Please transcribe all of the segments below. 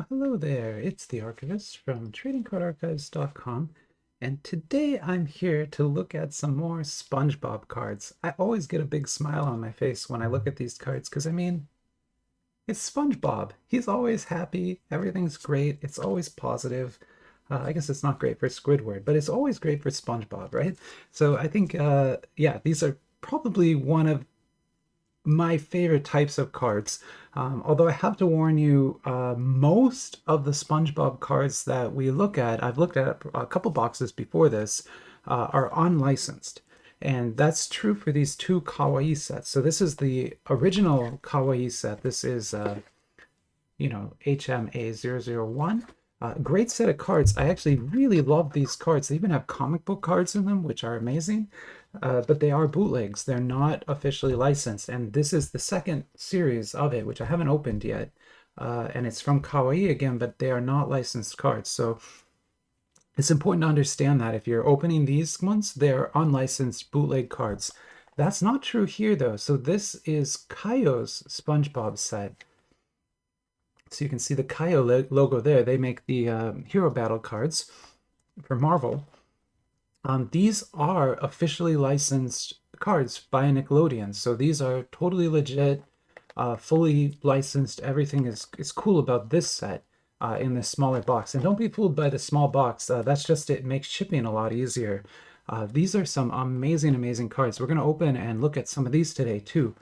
Well, hello there, it's the Archivist from TradingCardArchives.com, and today I'm here to look at some more SpongeBob cards. I always get a big smile on my face when I look at these cards because, I mean, it's SpongeBob. He's always happy, everything's great, it's always positive. I guess it's not great for Squidward, but it's always great for SpongeBob, right? So I think, yeah, these are probably one of my favorite types of cards. Although I have to warn you, most of the SpongeBob cards that we look at, I've looked at a couple boxes before this, are unlicensed. And that's true for these two Kawaii sets. So this is the original Kawaii set. This is, HMA001. Great set of cards. I actually really love these cards. They even have comic book cards in them, which are amazing. But they are bootlegs. They're not officially licensed. And this is the second series of it, which I haven't opened yet. And it's from Kawaii again, but they are not licensed cards. So it's important to understand that if you're opening these ones, they're unlicensed bootleg cards. That's not true here, though. So this is Kayou's SpongeBob set. So you can see the Kayou logo there. They make the Hero Battle cards for Marvel. These are officially licensed cards by Nickelodeon. So these are totally legit, fully licensed. Everything is cool about this set in this smaller box. And don't be fooled by the small box. That's just it makes shipping a lot easier. These are some amazing, amazing cards. We're going to open and look at some of these today too.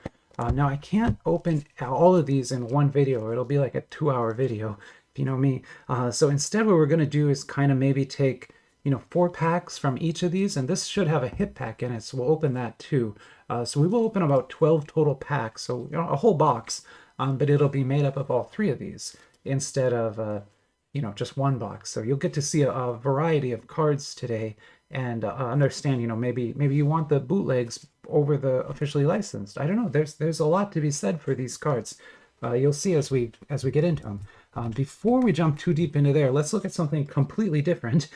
Now I can't open all of these in one video, or it'll be like a 2-hour video, if you know me. So instead what we're going to do is kind of maybe take 4 packs from each of these, and this should have a hit pack in it, so we'll open that too. So we will open about 12 total packs, so a whole box, but it'll be made up of all 3 of these instead of just one box. So you'll get to see a variety of cards today and understand, maybe you want the bootlegs over the officially licensed. I don't know. There's a lot to be said for these cards. You'll see as we get into them. Before we jump too deep into there, let's look at something completely different.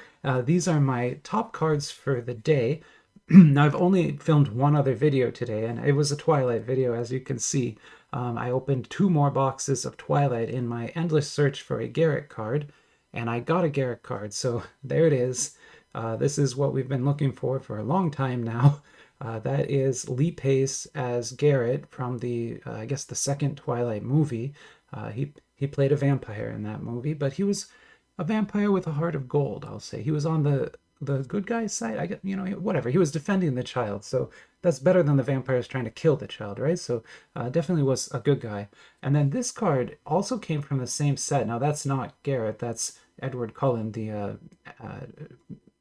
These are my top cards for the day. Now, I've only filmed one other video today, and it was a Twilight video, as you can see. I opened 2 more boxes of Twilight in my endless search for a Garrett card, and I got a Garrett card, so there it is. This is what we've been looking for a long time now. That is Lee Pace as Garrett from the, I guess, the second Twilight movie. He played a vampire in that movie, but he was a vampire with a heart of gold, I'll say. He was on the good guy's side. I get, whatever. He was defending the child, so that's better than the vampires trying to kill the child, right? So definitely was a good guy. And then this card also came from the same set. Now that's not Garrett. That's Edward Cullen, the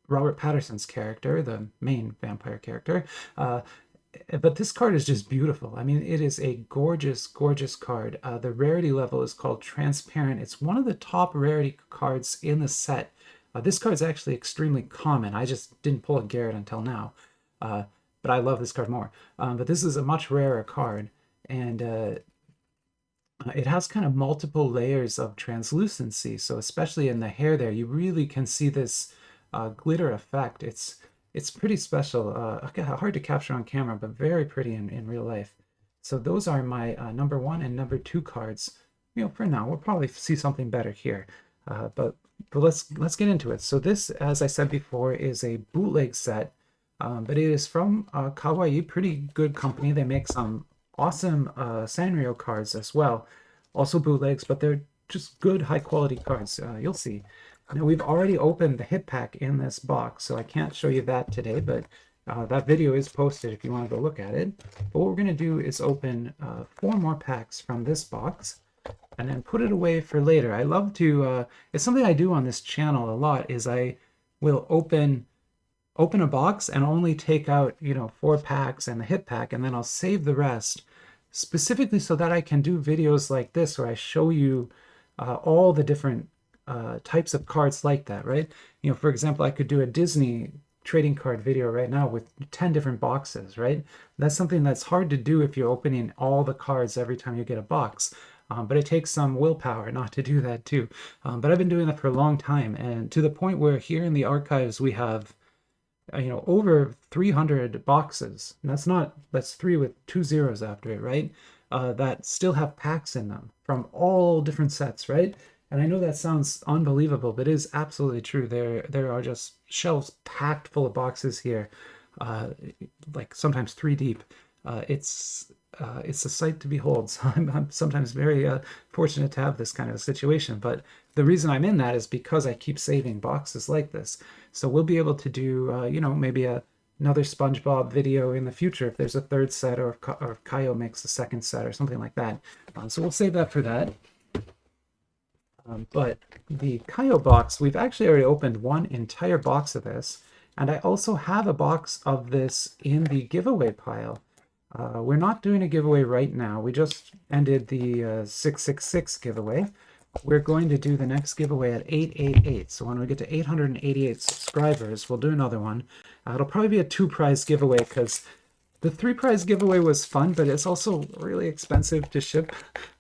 Robert Patterson's character, the main vampire character. But this card is just beautiful. I mean, it is a gorgeous, gorgeous card. The rarity level is called Transparent. It's one of the top rarity cards in the set. This card is actually extremely common. I just didn't pull a Garrett until now. But I love this card more. But this is a much rarer card. And it has kind of multiple layers of translucency. So especially in the hair there, you really can see this glitter effect. It's pretty special. Hard to capture on camera, but very pretty in real life. So those are my number 1 and number 2 cards. For now, we'll probably see something better here. But let's get into it. So this, as I said before, is a bootleg set, but it is from Kawaii, pretty good company. They make some awesome Sanrio cards as well, also bootlegs, but they're just good, high quality cards. You'll see. Now we've already opened the hit pack in this box, so I can't show you that today, but that video is posted if you want to go look at it. But what we're going to do is open 4 more packs from this box and then put it away for later. I love to, it's something I do on this channel a lot, is I will open a box and only take out, 4 packs and the hit pack, and then I'll save the rest specifically so that I can do videos like this where I show you all the different types of cards like that, right? For example, I could do a Disney trading card video right now with 10 different boxes, right? That's something that's hard to do if you're opening all the cards every time you get a box. But it takes some willpower not to do that too. But I've been doing that for a long time, and to the point where here in the archives we have over 300 boxes. And that's 3 with 2 zeros after it, right? That still have packs in them from all different sets, right? And I know that sounds unbelievable, but it is absolutely true. There are just shelves packed full of boxes here, uh, like sometimes three deep. It's a sight to behold. So I'm sometimes very fortunate to have this kind of situation. But the reason I'm in that is because I keep saving boxes like this. So we'll be able to do, maybe another SpongeBob video in the future if there's a third set, or or Kayou makes a second set or something like that. So we'll save that for that. But the Kayou box, we've actually already opened one entire box of this, and I also have a box of this in the giveaway pile. We're not doing a giveaway right now. We just ended the 666 giveaway. We're going to do the next giveaway at 888. So when we get to 888 subscribers, we'll do another one. It'll probably be a 2-prize giveaway because the 3-prize giveaway was fun, but it's also really expensive to ship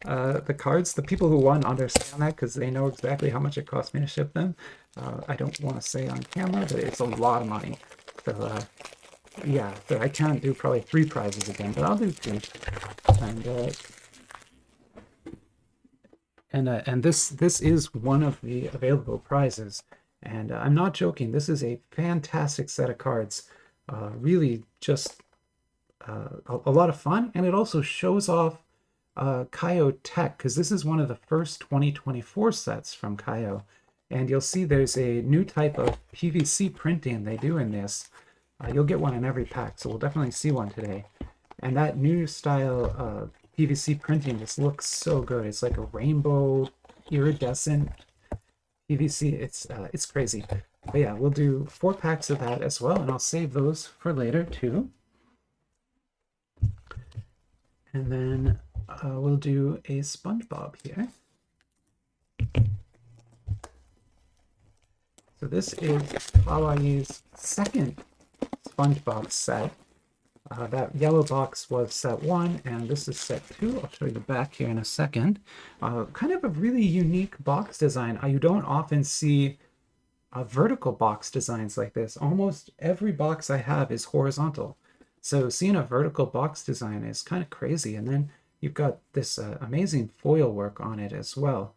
the cards. The people who won understand that because they know exactly how much it cost me to ship them. I don't want to say on camera, but it's a lot of money. So yeah, so I can't do probably 3 prizes again, but I'll do 2. And this is one of the available prizes. And I'm not joking. This is a fantastic set of cards. Really just a lot of fun, and it also shows off Kayou tech, because this is one of the first 2024 sets from Kayou, and you'll see there's a new type of PVC printing they do in this. You'll get one in every pack, so we'll definitely see one today. And that new style PVC printing just looks so good. It's like a rainbow iridescent PVC. It's crazy. But yeah, we'll do 4 packs of that as well, and I'll save those for later too. And then we'll do a SpongeBob here. So this is Kawaii's second SpongeBob set. That yellow box was set 1, and this is set 2. I'll show you the back here in a second. Kind of a really unique box design. You don't often see vertical box designs like this. Almost every box I have is horizontal. So seeing a vertical box design is kind of crazy. And then you've got this amazing foil work on it as well.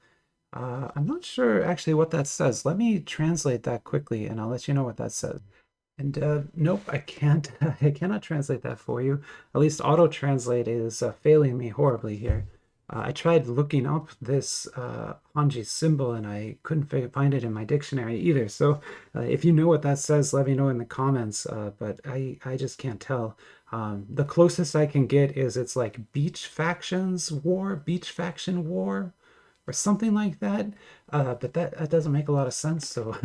I'm not sure actually what that says. Let me translate that quickly and I'll let you know what that says. And nope, I can't. I cannot translate that for you. At least auto-translate is failing me horribly here. I tried looking up this kanji symbol and I couldn't find it in my dictionary either. So if you know what that says, let me know in the comments. But I just can't tell. The closest I can get is it's like beach faction war, or something like that. But that doesn't make a lot of sense. So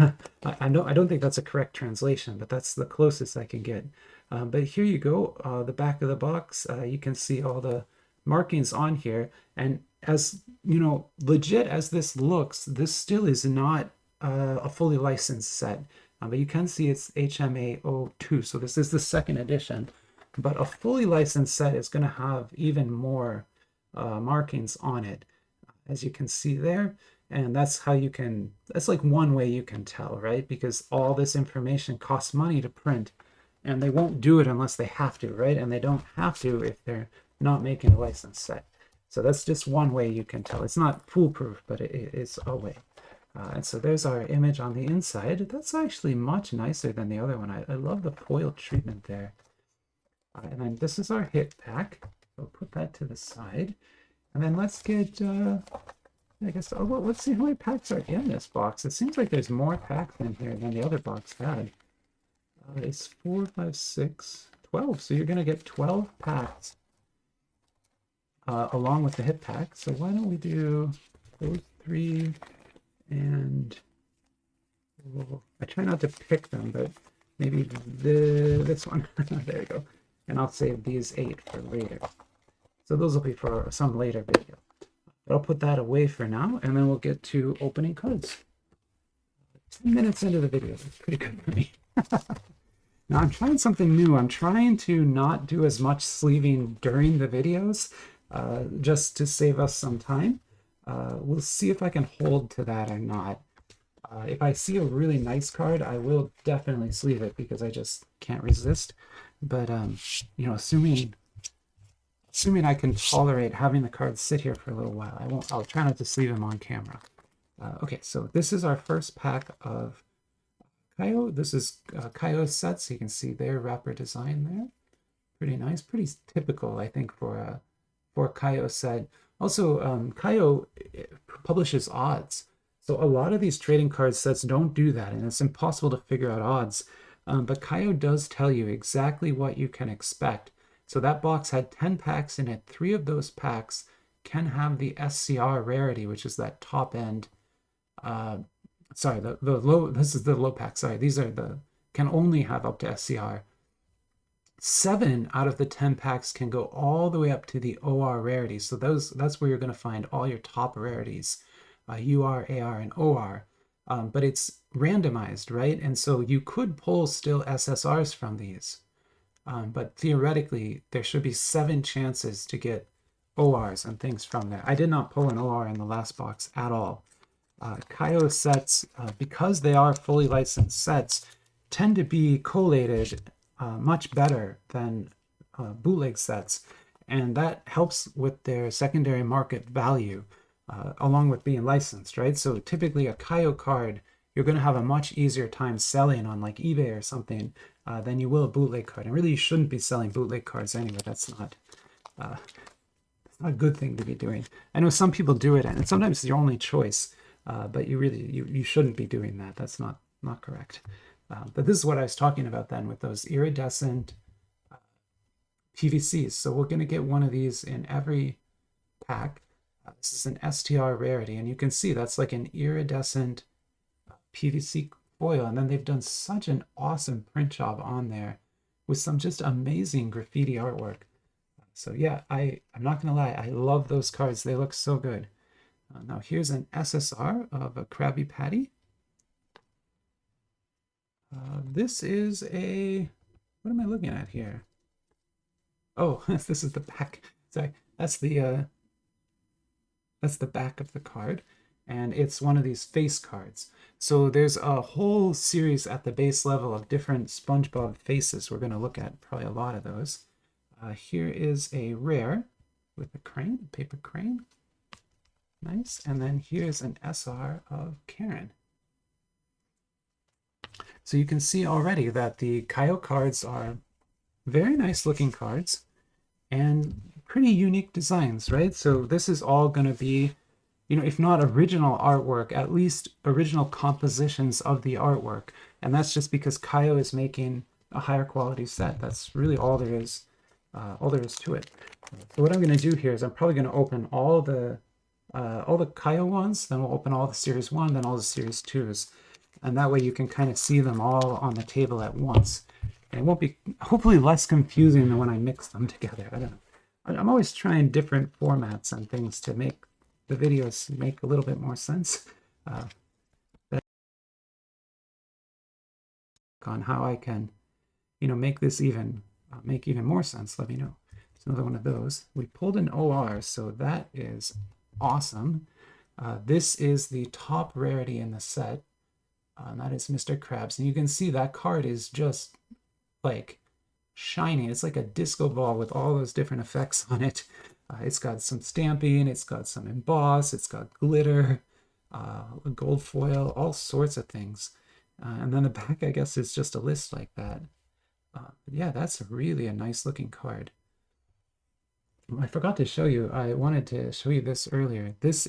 I don't think that's a correct translation, but that's the closest I can get. But here you go, the back of the box. You can see all the markings on here, and as you know, legit as this looks, this still is not a fully licensed set, but you can see it's HMA02, so this is the second edition. But a fully licensed set is going to have even more markings on it, as you can see there. And that's like one way you can tell, right? Because all this information costs money to print, and they won't do it unless they have to, right? And they don't have to if they're not making a licensed set. So that's just one way you can tell. It's not foolproof, but it's a way. And so there's our image on the inside. That's actually much nicer than the other one. I love the foil treatment there. And then this is our hit pack. So put that to the side. And then let's get, I guess, let's see how many packs are in this box. It seems like there's more packs in here than the other box had. It's 4, 5, 6, 12. So you're going to get 12 packs along with the hit pack. So why don't we do those 3, and I try not to pick them, but maybe this one. There you go. And I'll save these 8 for later. So those will be for some later video. But I'll put that away for now, and then we'll get to opening cards. 10 minutes into the video. That's pretty good for me. Now I'm trying something new. I'm trying to not do as much sleeving during the videos, just to save us some time. We'll see if I can hold to that or not. If I see a really nice card, I will definitely sleeve it because I just can't resist. But you know, assuming I can tolerate having the cards sit here for a little while, I'll try not to sleeve them on camera. Okay, so this is our first pack of Kayou. This is Kayou Set, so you can see their wrapper design there. Pretty nice, pretty typical, I think, for a Kayou set. Also, Kayou publishes odds. So a lot of these trading card sets don't do that, and it's impossible to figure out odds. But Kayou does tell you exactly what you can expect. So that box had 10 packs in it. 3 of those packs can have the SCR rarity, which is that top end. Sorry, the low, this is the low pack. Sorry, these are can only have up to SCR. 7 out of the 10 packs can go all the way up to the OR rarity. So that's where you're going to find all your top rarities, UR, AR, and OR. But it's randomized, right? And so you could pull still SSRs from these. But theoretically, there should be 7 chances to get ORs and things from there. I did not pull an OR in the last box at all. Kayou sets, because they are fully licensed sets, tend to be collated much better than bootleg sets, and that helps with their secondary market value along with being licensed, right? So typically a Kayou card, you're going to have a much easier time selling on like eBay or something than you will a bootleg card. And really, you shouldn't be selling bootleg cards anyway. That's not a good thing to be doing. I know some people do it, and sometimes it's your only choice, but you shouldn't be doing that. That's not correct. But this is what I was talking about then with those iridescent PVCs. So we're going to get one of these in every pack. This is an STR rarity, and you can see that's like an iridescent PVC foil. And then they've done such an awesome print job on there with some just amazing graffiti artwork. So yeah, I'm not going to lie, I love those cards. They look so good. Now here's an SSR of a Krabby Patty. This is what am I looking at here? Oh, this is the back. Sorry, that's the back of the card, and it's one of these face cards. So there's a whole series at the base level of different SpongeBob faces. We're going to look at probably a lot of those. Here is a rare with a crane, paper crane. Nice. And then here's an SR of Karen. So you can see already that the Kayou cards are very nice looking cards and pretty unique designs, right? So this is all going to be, if not original artwork, at least original compositions of the artwork. And that's just because Kayou is making a higher quality set. That's really all there is to it. So what I'm going to do here is I'm probably going to open all the Kayou ones, then we'll open all the Series 1, then all the Series 2s. And that way you can kind of see them all on the table at once. And it won't be, hopefully, less confusing than when I mix them together. I don't know. I'm always trying different formats and things to make the videos make a little bit more sense. On how I can, make this make even more sense, let me know. It's another one of those. We pulled an OR, so that is awesome. This is the top rarity in the set. That is Mr. Krabs. And you can see that card is just like shiny. It's like a disco ball with all those different effects on it. It's got some stamping, it's got some emboss, it's got glitter, gold foil, all sorts of things. And then the back, I guess, is just a list like that. Yeah, that's really a nice looking card. I forgot to show you. I wanted to show you this earlier. This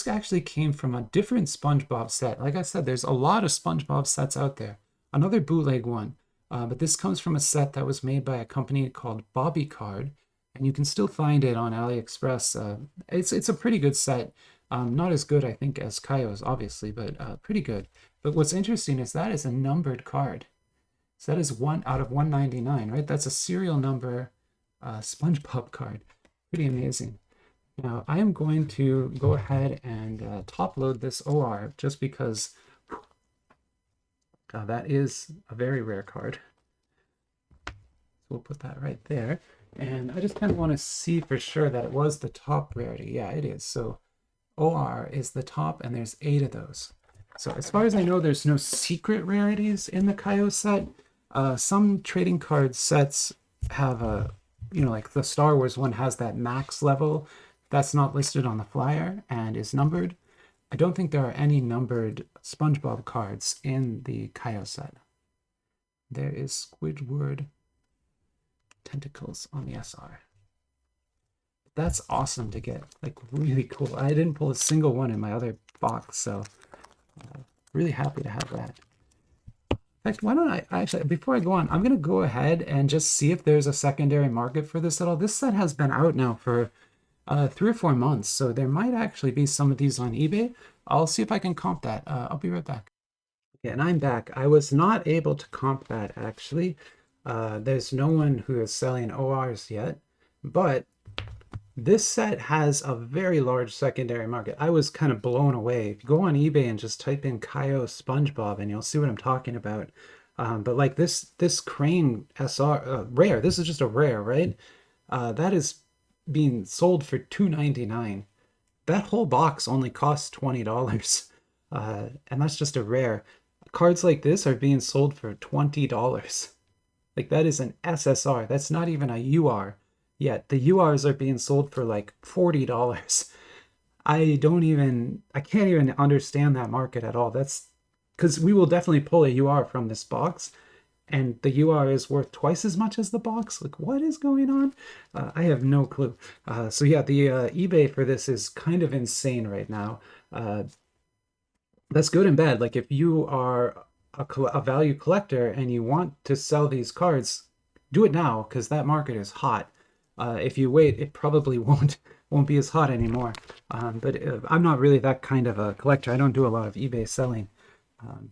actually came from a different SpongeBob set. Like I said, there's a lot of SpongeBob sets out there. Another bootleg one. But this comes from a set that was made by a company called Bobby Card. And you can still find it on AliExpress. It's a pretty good set. Not as good, I think, as Kayou's, obviously, but pretty good. But what's interesting is that is a numbered card. So that is 1 out of 199, right? That's a serial number SpongeBob card. Pretty amazing. Now, I am going to go ahead and top load this OR just because that is a very rare card. So we'll put that right there. And I just kind of want to see for sure that it was the top rarity. Yeah, it is. So OR is the top, and there's 8 of those. So as far as I know, there's no secret rarities in the Kayou set. Some trading card sets have like the Star Wars one has that max level. That's not listed on the flyer and is numbered. I don't think there are any numbered SpongeBob cards in the Kayou set. There is Squidward tentacles on the SR. That's awesome to get, like really cool. I didn't pull a single one in my other box, so really happy to have that. In fact, why don't I actually, before I go on, I'm going to go ahead and just see if there's a secondary market for this at all. This set has been out now for 3 or 4 months, so there might actually be some of these on eBay. I'll see if I can comp that. I'll be right back. Okay, and I'm back. I was not able to comp that actually. There's no one who is selling ORs yet, but this set has a very large secondary market. I was kind of blown away. If you go on eBay and just type in Kayou SpongeBob, and you'll see what I'm talking about. But like this Crane SR rare, this is just a rare, right? That is being sold for $2.99. That whole box only costs $20, and that's just a rare. Cards like this are being sold for $20. Like that is an SSR. That's not even a UR yet. The URs are being sold for like $40. I can't even understand that market at all. That's because we will definitely pull a UR from this box, and the UR is worth twice as much as the box. Like, what is going on? I have no clue. So yeah, the eBay for this is kind of insane right now. That's good and bad. Like, if you are a value collector and you want to sell these cards, do it now because that market is hot. If you wait, it probably won't be as hot anymore. But I'm not really that kind of a collector. I don't do a lot of eBay selling.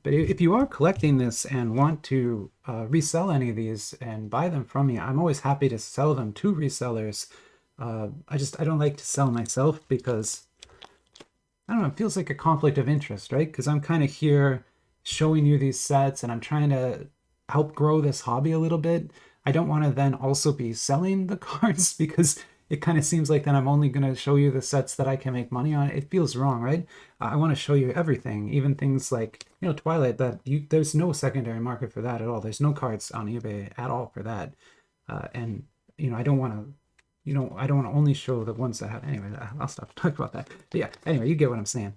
But if you are collecting this and want to resell any of these and buy them from me, I'm always happy to sell them to resellers. I don't like to sell myself because, I don't know, it feels like a conflict of interest, right? Because I'm kind of here showing you these sets and I'm trying to help grow this hobby a little bit. I don't want to then also be selling the cards because it kind of seems like then I'm only going to show you the sets that I can make money on. It feels wrong, right? I want to show you everything, even things like, Twilight, there's no secondary market for that at all. There's no cards on eBay at all for that. And, I don't want to, I don't want to only show the ones that have, anyway, I'll stop talking about that. But yeah, anyway, you get what I'm saying.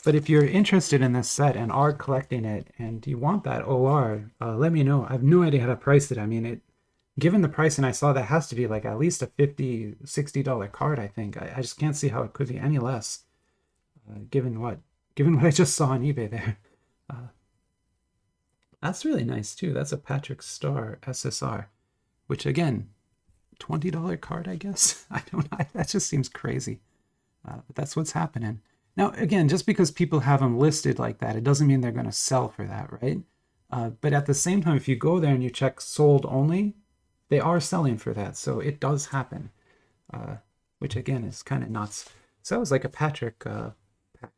But if you're interested in this set and are collecting it and you want that OR, let me know. I have no idea how to price it. I mean, given the price, and I saw that has to be like at least a $50, $60 card, I think. I just can't see how it could be any less, given what I just saw on eBay there. That's really nice too. That's a Patrick Star SSR, which again, $20 card, I guess. I don't know. That just seems crazy. But that's what's happening. Now, again, just because people have them listed like that, it doesn't mean they're going to sell for that, right? But at the same time, if you go there and you check sold only, they are selling for that. So it does happen, which again is kind of nuts. So that was like a Patrick pack.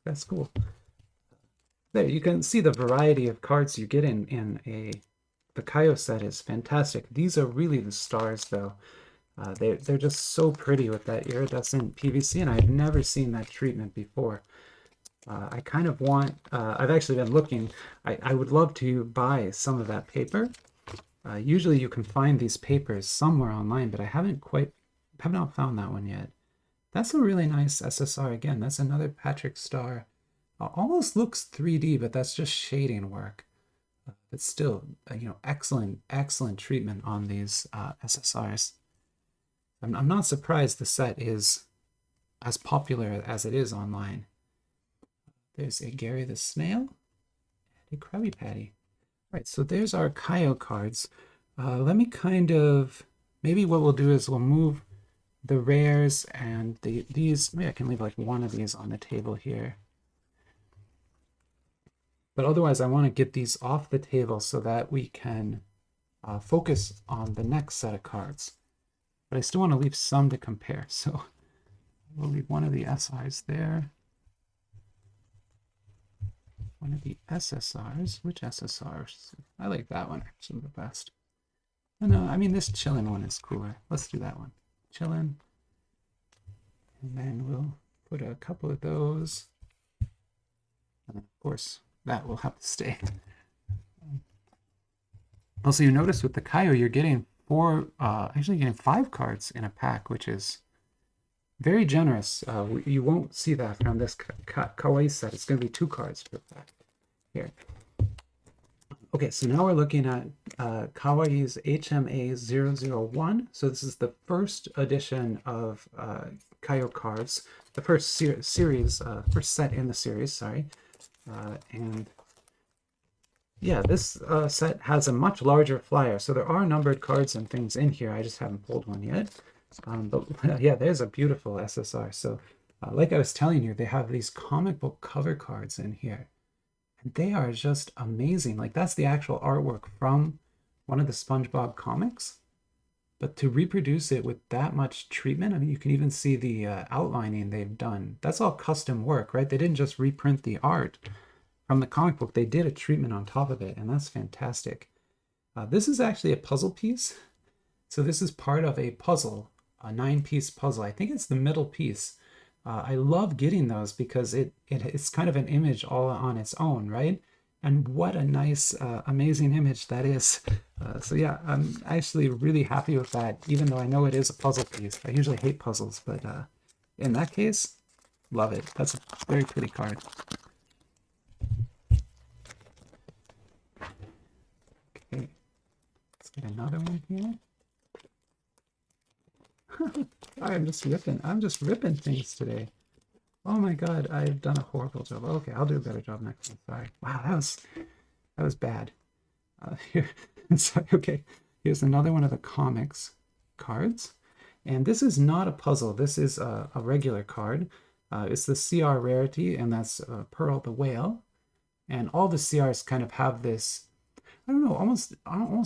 That's cool. There, you can see the variety of cards you get in the Kayou set is fantastic. These are really the stars, though. They're just so pretty with that iridescent PVC, and I've never seen that treatment before. I kind of want, I've actually been looking, I would love to buy some of that paper. Usually you can find these papers somewhere online, but I have not found that one yet. That's a really nice SSR again. That's another Patrick Star. Almost looks 3D, but that's just shading work. But still, excellent treatment on these SSRs. I'm not surprised the set is as popular as it is online. There's a Gary the Snail and a Krabby Patty. All right, so there's our Kayou cards. Let me maybe what we'll do is we'll move the rares and these. Maybe I can leave like one of these on the table here. But otherwise, I want to get these off the table so that we can focus on the next set of cards. But I still want to leave some to compare. So we'll leave one of the SIs there. One of the SSRs. Which SSRs? I like that one actually the best. Oh, no, I mean this chillin' one is cooler. Let's do that one. Chillin'. And then we'll put a couple of those. And of course, that will have to stay. Also, you notice with the Kayou, you're getting actually getting 5 cards in a pack, which is Very generous. You won't see that from this Kawaii set. It's going to be 2 cards per pack here. Okay, so now we're looking at Kawaii's HMA001. So this is the first edition of Kayou cards, the first series, first set in the series, sorry. And yeah, this set has a much larger flyer. So there are numbered cards and things in here. I just haven't pulled one yet. But yeah, there's a beautiful SSR. So like I was telling you, they have these comic book cover cards in here. And they are just amazing. Like that's the actual artwork from one of the SpongeBob comics. But to reproduce it with that much treatment, I mean, you can even see the outlining they've done. That's all custom work, right? They didn't just reprint the art from the comic book. They did a treatment on top of it, and that's fantastic. This is actually a puzzle piece. So this is part of a puzzle, a 9-piece puzzle. I think it's the middle piece. I love getting those because it's kind of an image all on its own, right? And what a nice, amazing image that is. So yeah, I'm actually really happy with that, even though I know it is a puzzle piece. I usually hate puzzles, but in that case, love it. That's a very pretty card. Okay, let's get another one here. I'm just ripping things today. Oh my god, I've done a horrible job. Okay, I'll do a better job next time. Sorry. Wow, that was bad. Here, sorry. Okay, here's another one of the comics cards, and this is not a puzzle. This is a regular card. It's the CR rarity, and that's Pearl the Whale. And all the CRs kind of have this, I don't know, almost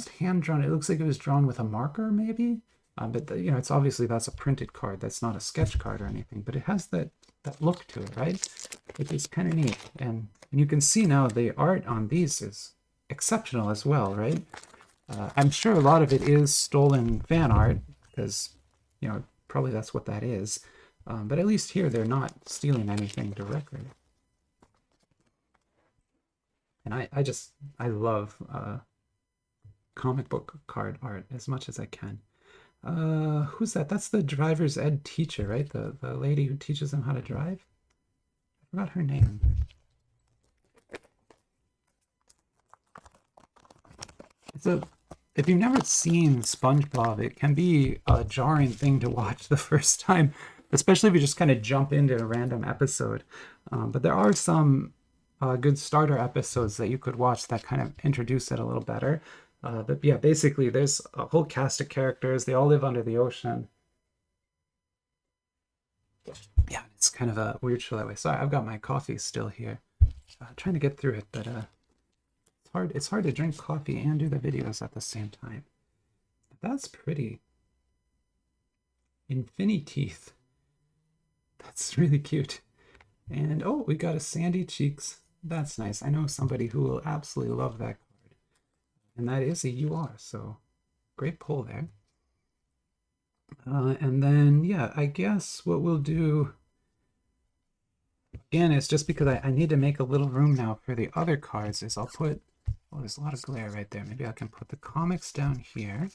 hand drawn. It looks like it was drawn with a marker, maybe. But you know, it's obviously that's a printed card. That's not a sketch card or anything. But it has that look to it, right? Which is kind of neat. And you can see now the art on these is exceptional as well, right? I'm sure a lot of it is stolen fan art because, you know, probably that's what that is. But at least here they're not stealing anything directly. And I love comic book card art as much as I can. Who's that? That's the driver's ed teacher, right? The lady who teaches them how to drive. I forgot her name. If you've never seen SpongeBob, it can be a jarring thing to watch the first time, especially if you just kind of jump into a random episode. But there are some good starter episodes that you could watch that kind of introduce it a little better. But yeah, basically there's a whole cast of characters. They all live under the ocean. Yeah, it's kind of a weird show that way. Sorry, I've got my coffee still here. Trying to get through it, but it's hard to drink coffee and do the videos at the same time. But that's pretty. Infinity Teeth. That's really cute. And oh, we got a Sandy Cheeks. That's nice. I know somebody who will absolutely love that. And that is a UR, so great pull there. And then, yeah, I guess what we'll do, again, it's just because I need to make a little room now for the other cards, is I'll put, oh, there's a lot of glare right there. Maybe I can put the comics down here.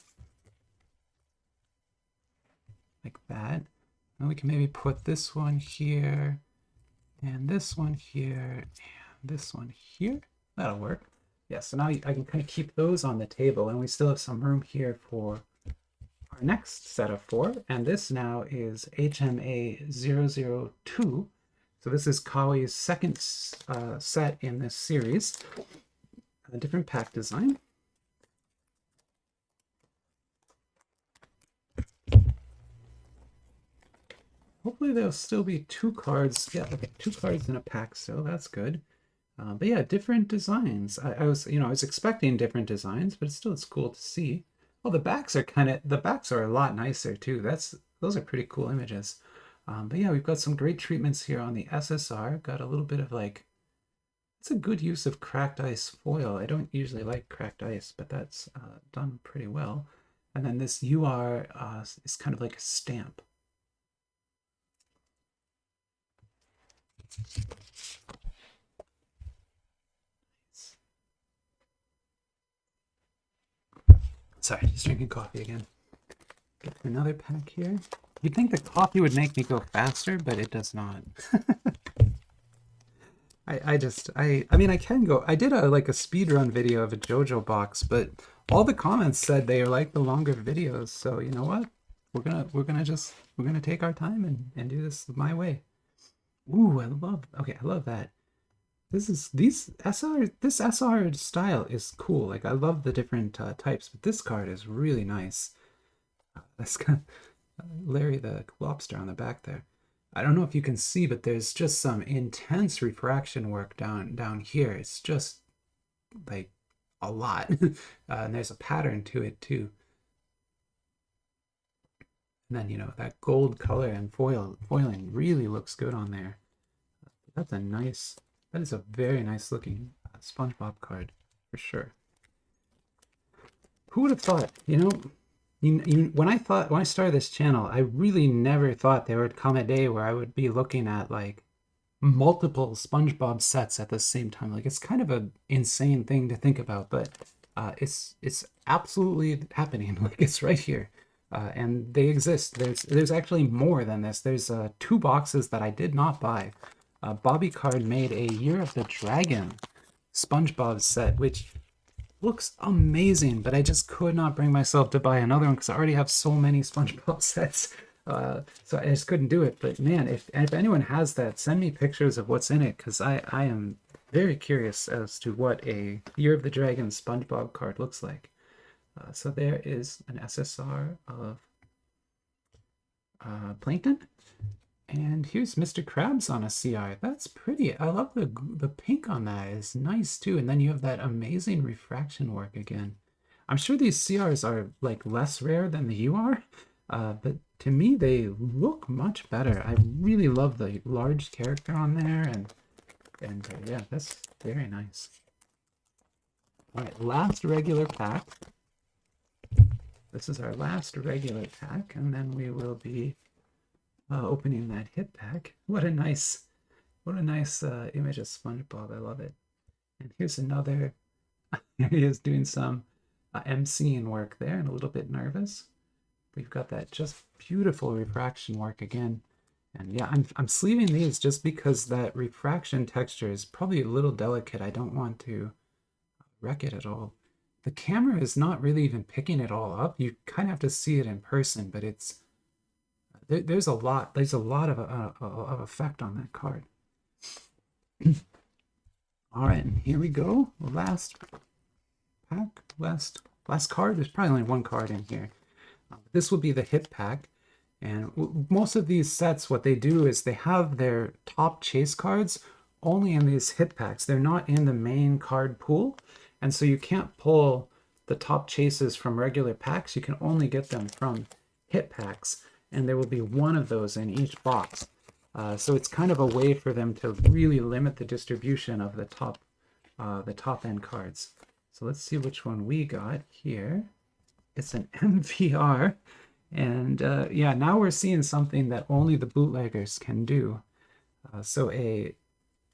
Like that. And we can maybe put this one here, and this one here, and this one here. That'll work. Yeah, so now I can kind of keep those on the table, and we still have some room here for our next set of 4. And this now is HMA002. So this is Kawaii's second set in this series. A different pack design. Hopefully there'll still be 2 cards. Yeah, okay, 2 cards in a pack, so that's good. But yeah, different designs. I was expecting different designs, but it's cool to see. Well, the backs are a lot nicer too. Those are pretty cool images. But yeah, we've got some great treatments here on the SSR. Got a little bit of it's a good use of cracked ice foil. I don't usually like cracked ice, but that's done pretty well. And then this UR is kind of like a stamp. Sorry, just drinking coffee again. Get to another pack here. You'd think the coffee would make me go faster, but it does not. I mean, I can go. I did a like a speed run video of a JoJo box, but all the comments said they like the longer videos. So you know what? We're gonna take our time and do this my way. Ooh, I love that. This SR style is cool. Like I love the different types, but this card is really nice. That's got Larry the lobster on the back there. I don't know if you can see, but there's just some intense refraction work down here. It's just like a lot. And there's a pattern to it too. And then, you know, that gold color and foiling really looks good on there. That is a very nice looking SpongeBob card for sure. Who would have thought, you know, when I started this channel, I really never thought there would come a day where I would be looking at like multiple SpongeBob sets at the same time. Like it's kind of an insane thing to think about, but it's absolutely happening. Like it's right here, and they exist. There's actually more than this. There's 2 boxes that I did not buy. Bobby Card made a Year of the Dragon SpongeBob set, which looks amazing, but I just could not bring myself to buy another one because I already have so many SpongeBob sets. So I just couldn't do it. But man, if anyone has that, send me pictures of what's in it because I am very curious as to what a Year of the Dragon SpongeBob card looks like. So there is an SSR of Plankton. And here's Mr. Krabs on a CR. That's pretty. I love the pink on that. It's nice too. And then you have that amazing refraction work again. I'm sure these CRs are like less rare than the UR, but to me they look much better. I really love the large character on there, and yeah, that's very nice. All right, last regular pack. This is our last regular pack, and then we will be opening that hit pack. What a nice image of SpongeBob. I love it. And here's another. He is doing some MCing work there and a little bit nervous. We've got that just beautiful refraction work again. And yeah, I'm sleeving these just because that refraction texture is probably a little delicate. I don't want to wreck it at all. The camera is not really even picking it all up. You kind of have to see it in person, but it's there's a lot of effect on that card. All right, and here we go. Last pack, last card. There's probably only one card in here. This will be the hit pack, and most of these sets, what they do is they have their top chase cards only in these hit packs. They're not in the main card pool, and so you can't pull the top chases from regular packs. You can only get them from hit packs. And there will be one of those in each box. So it's kind of a way for them to really limit the distribution of the top end cards. So let's see which one we got here. It's an MVR, and yeah, now we're seeing something that only the bootleggers can do. So a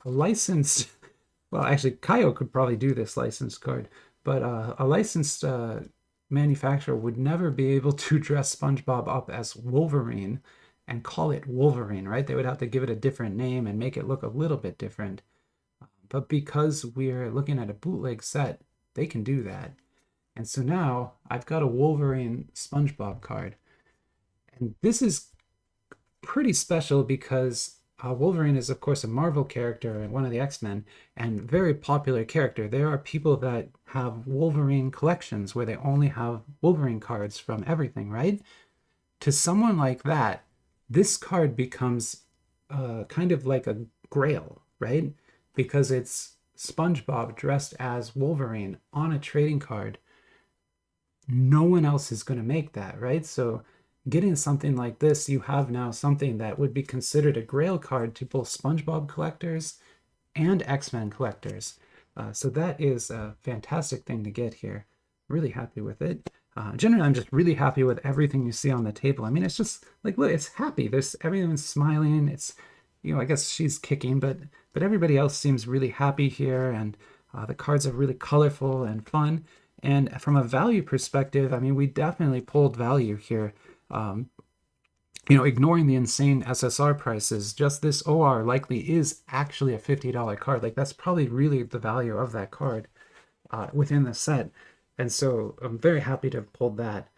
licensed, well, actually, Kayou could probably do this licensed card, but a licensed manufacturer would never be able to dress SpongeBob up as Wolverine and call it Wolverine, right? They would have to give it a different name and make it look a little bit different. But because we're looking at a bootleg set, they can do that. And so now I've got a Wolverine SpongeBob card. And this is pretty special because Wolverine is, of course, a Marvel character and one of the X-Men, and very popular character. There are people that have Wolverine collections where they only have Wolverine cards from everything, right? To someone like that, this card becomes kind of like a grail, right? Because it's SpongeBob dressed as Wolverine on a trading card. No one else is going to make that, right? So getting something like this, you have now something that would be considered a grail card to both SpongeBob collectors and X-Men collectors. So that is a fantastic thing to get here. Really happy with it. Generally, I'm just really happy with everything you see on the table. I mean, it's just like, look, it's happy. Everyone's smiling. It's, you know, I guess she's kicking, but everybody else seems really happy here. And the cards are really colorful and fun. And from a value perspective, I mean, we definitely pulled value here. ignoring the insane SSR prices, just this OR likely is actually a $50 card. Like that's probably really the value of that card within the set. And so I'm very happy to have pulled that.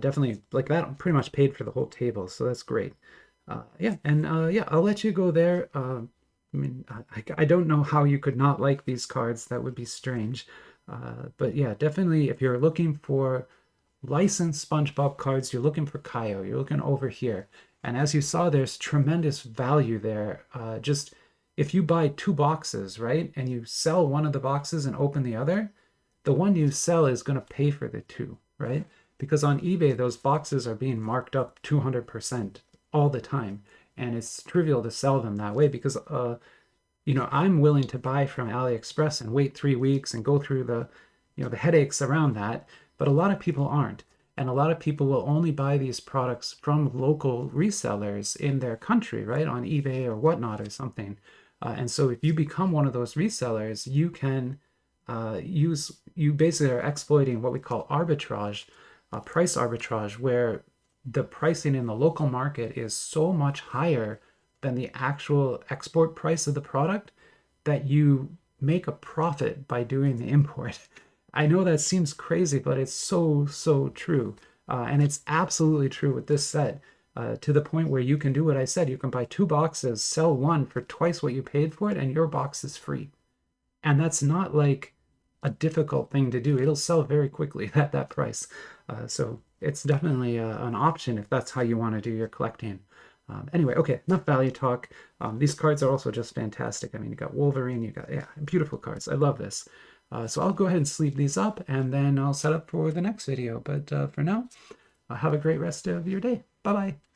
Definitely, like that pretty much paid for the whole table, so that's great. Yeah, and yeah, I'll let you go there. I mean, I don't know how you could not like these cards. That would be strange. But yeah, definitely if you're looking for licensed SpongeBob cards, you're looking for Kayou, you're looking over here. And as you saw, there's tremendous value there. Just if you buy 2 boxes, right, and you sell one of the boxes and open the other, the one you sell is going to pay for the two, right? Because on eBay, those boxes are being marked up 200% all the time. And it's trivial to sell them that way because, I'm willing to buy from AliExpress and wait 3 weeks and go through the headaches around that. But a lot of people aren't. And a lot of people will only buy these products from local resellers in their country, right? On eBay or whatnot or something. And so if you become one of those resellers, you can you basically are exploiting what we call arbitrage, price arbitrage, where the pricing in the local market is so much higher than the actual export price of the product that you make a profit by doing the import. I know that seems crazy, but it's so, so true. And it's absolutely true with this set, to the point where you can do what I said. You can buy 2 boxes, sell one for twice what you paid for it, and your box is free. And that's not like a difficult thing to do. It'll sell very quickly at that price. So it's definitely an option if that's how you want to do your collecting. Anyway, okay, enough value talk. These cards are also just fantastic. I mean, you got Wolverine, you got, yeah, beautiful cards. I love this. So I'll go ahead and sleeve these up and then I'll set up for the next video. But for now, have a great rest of your day. Bye-bye.